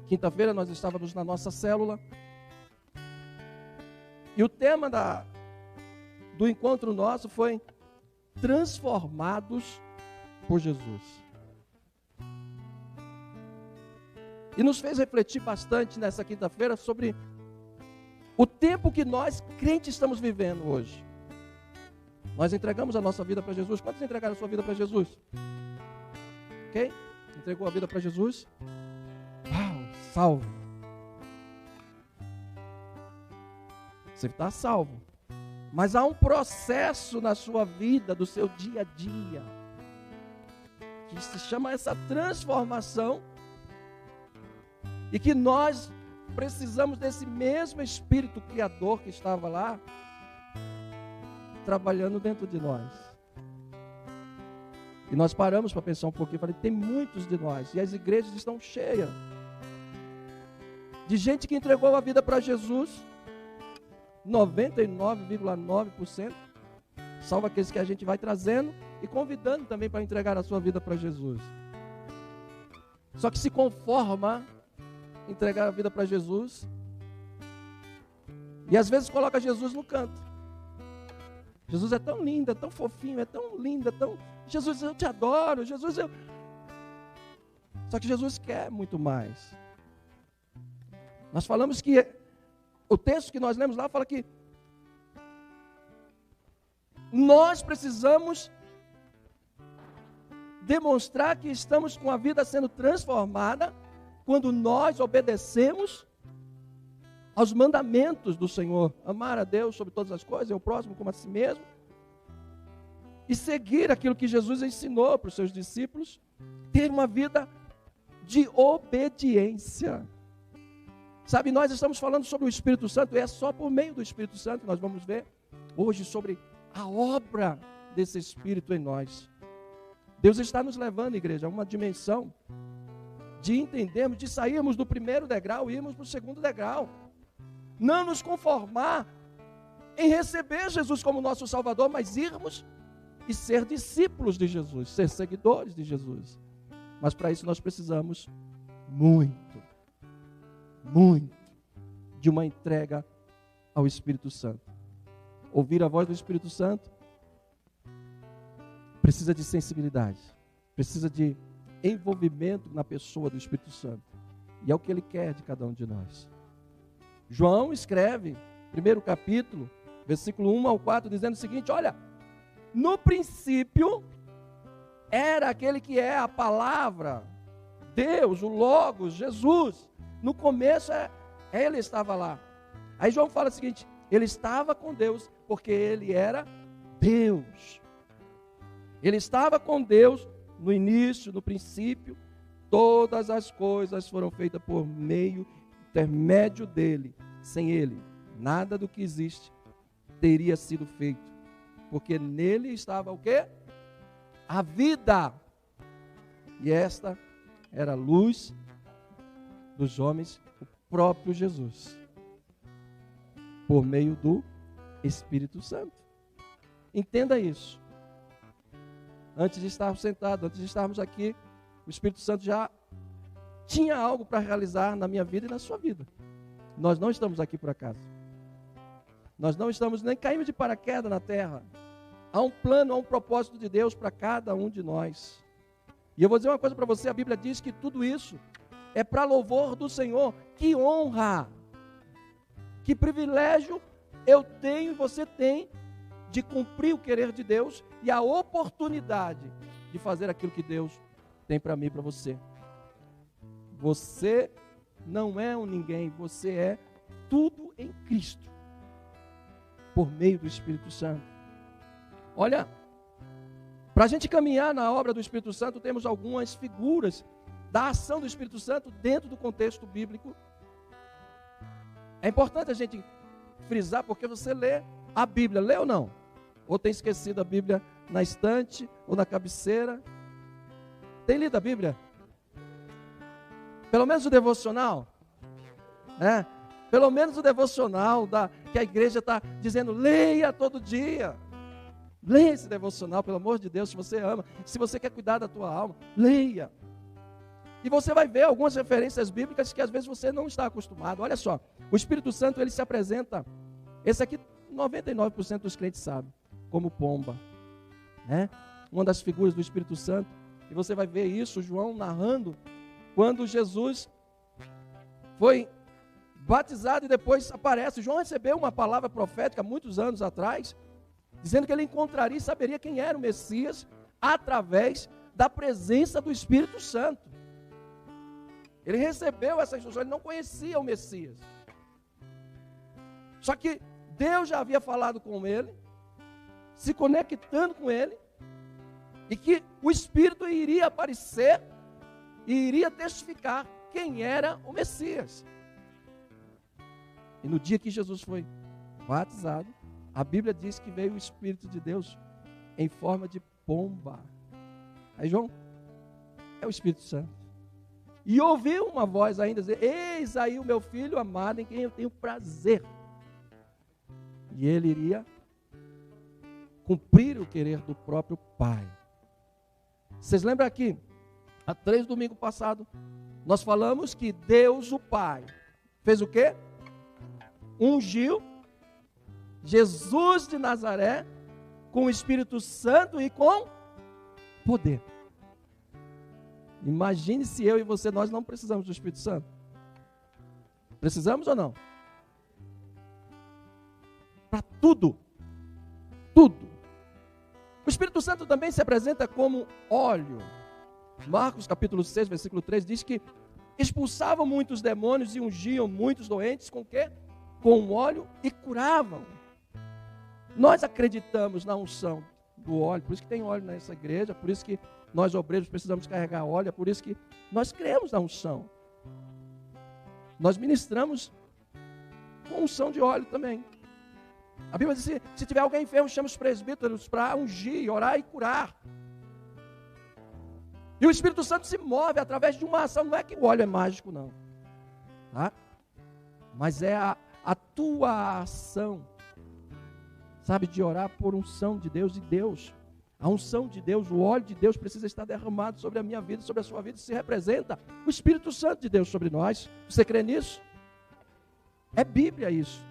Quinta-feira nós estávamos na nossa célula. E o tema do encontro nosso foi transformados por Jesus. E nos fez refletir bastante nessa quinta-feira sobre o tempo que nós, crentes, estamos vivendo hoje. Nós entregamos a nossa vida para Jesus. Quantos entregaram a sua vida para Jesus? Ok? Entregou a vida para Jesus? Uau, salvo. Você está salvo. Mas há um processo na sua vida, do seu dia a dia, que se chama essa transformação, e que nós precisamos desse mesmo Espírito Criador que estava lá, trabalhando dentro de nós. E nós paramos para pensar um pouquinho, falei, tem muitos de nós, e as igrejas estão cheias de gente que entregou a vida para Jesus, 99,9%, salvo aqueles que a gente vai trazendo e convidando também para entregar a sua vida para Jesus. Só que se conforma entregar a vida para Jesus e às vezes coloca Jesus no canto. Jesus é tão lindo, é tão fofinho, é tão lindo, é tão... Jesus, eu te adoro, Jesus, eu... Só que Jesus quer muito mais. Nós falamos que o texto que nós lemos lá fala que nós precisamos demonstrar que estamos com a vida sendo transformada quando nós obedecemos aos mandamentos do Senhor. Amar a Deus sobre todas as coisas, e o próximo como a si mesmo. E seguir aquilo que Jesus ensinou para os seus discípulos. Ter uma vida de obediência. Sabe, nós estamos falando sobre o Espírito Santo, e é só por meio do Espírito Santo que nós vamos ver hoje sobre a obra desse Espírito em nós. Deus está nos levando, igreja, a uma dimensão de entendermos, de sairmos do primeiro degrau e irmos para o segundo degrau. Não nos conformar em receber Jesus como nosso Salvador, mas irmos e ser discípulos de Jesus, ser seguidores de Jesus. Mas para isso nós precisamos muito de uma entrega ao Espírito Santo. Ouvir a voz do Espírito Santo precisa de sensibilidade, precisa de envolvimento na pessoa do Espírito Santo. E é o que Ele quer de cada um de nós. João escreve, primeiro capítulo, versículo 1 ao 4, dizendo o seguinte: olha, no princípio era aquele que é a palavra, Deus, o Logos, Jesus. No começo Ele estava lá. Aí João fala o seguinte: Ele estava com Deus, porque Ele era Deus. Ele estava com Deus no início, no princípio. Todas as coisas foram feitas por intermédio dele. Sem Ele, nada do que existe teria sido feito. Porque nele estava o quê? A vida. E esta era a luz dos homens, o próprio Jesus, por meio do Espírito Santo. Entenda isso. Antes de estarmos sentados, antes de estarmos aqui, o Espírito Santo já tinha algo para realizar na minha vida e na sua vida. Nós não estamos aqui por acaso. Nós não estamos nem caímos de paraquedas na terra. Há um plano, há um propósito de Deus para cada um de nós. E eu vou dizer uma coisa para você, a Bíblia diz que tudo isso é para louvor do Senhor. Que honra, que privilégio eu tenho e você tem de cumprir o querer de Deus e a oportunidade de fazer aquilo que Deus tem para mim e para você. Você não é um ninguém, você é tudo em Cristo, por meio do Espírito Santo. Olha, para a gente caminhar na obra do Espírito Santo, temos algumas figuras da ação do Espírito Santo dentro do contexto bíblico. É importante a gente frisar, porque você lê a Bíblia, lê ou não? Ou tem esquecido a Bíblia na estante ou na cabeceira? Tem lido a Bíblia? Pelo menos o devocional? Pelo menos o devocional que a igreja está dizendo, leia todo dia. Leia esse devocional, pelo amor de Deus, se você ama, se você quer cuidar da tua alma, leia. E você vai ver algumas referências bíblicas que às vezes você não está acostumado. Olha só, o Espírito Santo, ele se apresenta, esse aqui 99% dos crentes sabem, como pomba, né? Uma das figuras do Espírito Santo. E você vai ver isso, João narrando, quando Jesus foi batizado e depois aparece. João recebeu uma palavra profética muitos anos atrás, dizendo que ele encontraria e saberia quem era o Messias através da presença do Espírito Santo. Ele recebeu essa instrução, ele não conhecia o Messias. Só que Deus já havia falado com ele, se conectando com ele, e que o Espírito iria aparecer e iria testificar quem era o Messias. E no dia que Jesus foi batizado, a Bíblia diz que veio o Espírito de Deus em forma de pomba. Aí João, é o Espírito Santo. E ouviu uma voz ainda dizer: eis aí o meu filho amado em quem eu tenho prazer. E ele iria cumprir o querer do próprio Pai. Vocês lembram aqui, há 3 domingos passados, nós falamos que Deus o Pai fez o quê? Ungiu Jesus de Nazaré com o Espírito Santo e com poder. Imagine se eu e você, nós não precisamos do Espírito Santo. Precisamos ou não? Para tudo. Tudo. O Espírito Santo também se apresenta como óleo. Marcos capítulo 6, versículo 3 diz que expulsavam muitos demônios e ungiam muitos doentes com o quê? Com óleo e curavam. Nós acreditamos na unção do óleo, por isso que tem óleo nessa igreja, por isso que nós obreiros precisamos carregar óleo, é por isso que nós cremos na unção. Nós ministramos com unção de óleo também. A Bíblia diz: se tiver alguém enfermo, chama os presbíteros para ungir, orar e curar. E o Espírito Santo se move através de uma ação. Não é que o óleo é mágico, não, tá? Mas é a tua ação, sabe, de orar por unção de Deus. E Deus, a unção de Deus, o óleo de Deus precisa estar derramado sobre a minha vida, sobre a sua vida. Se representa o Espírito Santo de Deus sobre nós. Você crê nisso? É Bíblia isso.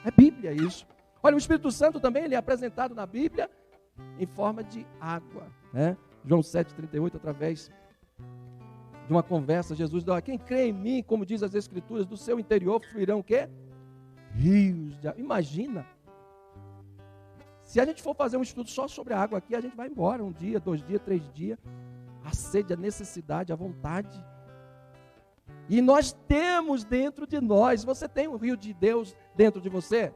É Bíblia isso. Olha, o Espírito Santo também, ele é apresentado na Bíblia em forma de água, né? João 7,38, através de uma conversa, Jesus disse: quem crê em mim, como diz as Escrituras, do seu interior fluirão o quê? Rios de água. Imagina, se a gente for fazer um estudo só sobre a água aqui, a gente vai embora 1 dia, 2 dias, 3 dias. A sede, a necessidade, a vontade. E nós temos dentro de nós. Você tem um rio de Deus dentro de você?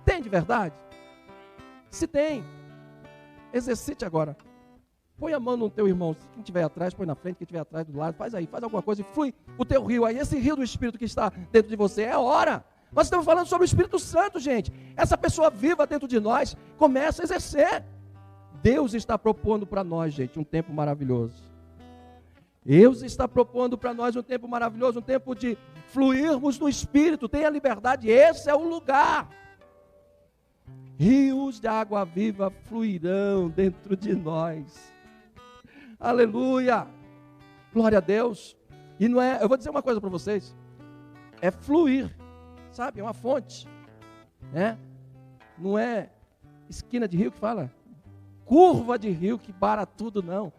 Tem de verdade? Se tem, exercite agora. Põe a mão no teu irmão. Quem estiver atrás, põe na frente. Quem estiver atrás, do lado, faz aí, faz alguma coisa e flui o teu rio aí. Esse rio do Espírito que está dentro de você, é hora. Nós estamos falando sobre o Espírito Santo, gente. Essa pessoa viva dentro de nós começa a exercer. Deus está propondo para nós, gente, um tempo maravilhoso. Deus está propondo para nós um tempo maravilhoso, um tempo de fluirmos no Espírito. Tenha liberdade, esse é o lugar. Rios de água viva fluirão dentro de nós. Aleluia. Glória a Deus. E não é, eu vou dizer uma coisa para vocês. É fluir, sabe? É uma fonte, né? Não é esquina de rio que fala, curva de rio que para tudo, não.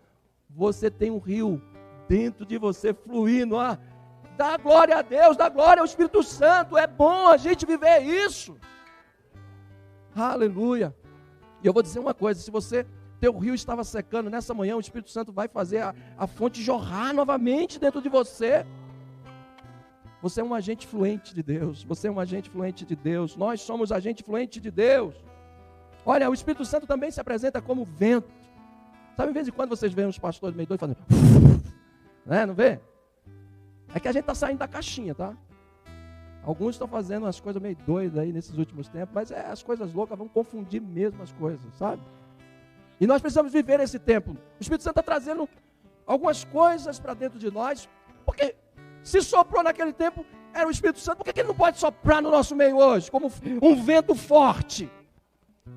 Você tem um rio dentro de você fluindo. Dá glória a Deus, dá glória ao Espírito Santo. É bom a gente viver isso. Aleluia. E eu vou dizer uma coisa: se você, teu rio estava secando, nessa manhã o Espírito Santo vai fazer a fonte jorrar novamente dentro de você. Você é um agente fluente de Deus. Você é um agente fluente de Deus. Nós somos agente fluente de Deus. Olha, o Espírito Santo também se apresenta como vento. Sabe, de vez em quando vocês veem uns pastores meio doidos fazendo, né? Não vê? É que a gente está saindo da caixinha, tá? Alguns estão fazendo umas coisas meio doidas aí nesses últimos tempos, mas as coisas loucas vão confundir mesmo as coisas, sabe? E nós precisamos viver esse tempo. O Espírito Santo está trazendo algumas coisas para dentro de nós, porque se soprou naquele tempo, era o Espírito Santo, por que ele não pode soprar no nosso meio hoje, como um vento forte?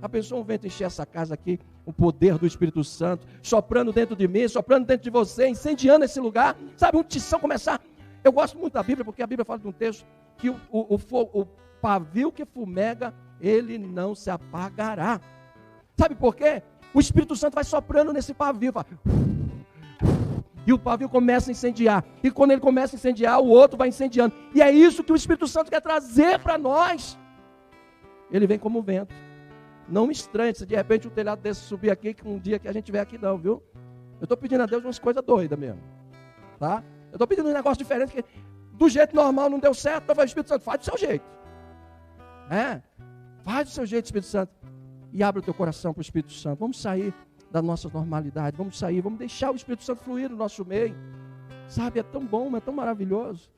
A pessoa, um vento encher essa casa aqui, o poder do Espírito Santo, soprando dentro de mim, soprando dentro de você, incendiando esse lugar, sabe, um tição começar. Eu gosto muito da Bíblia, porque a Bíblia fala de um texto que o pavio que fumega, ele não se apagará. Sabe por quê? O Espírito Santo vai soprando nesse pavio, fala, e o pavio começa a incendiar, e quando ele começa a incendiar, o outro vai incendiando, e é isso que o Espírito Santo quer trazer para nós. Ele vem como vento. Não me estranhe se de repente um telhado desse subir aqui, que um dia que a gente estiver aqui não, viu? Eu estou pedindo a Deus umas coisas doidas mesmo, tá? Eu estou pedindo um negócio diferente, que do jeito normal não deu certo, então o Espírito Santo, faz do seu jeito. Faz do seu jeito, Espírito Santo. E abre o teu coração para o Espírito Santo. Vamos sair da nossa normalidade, vamos deixar o Espírito Santo fluir no nosso meio. Sabe, é tão bom, é tão maravilhoso.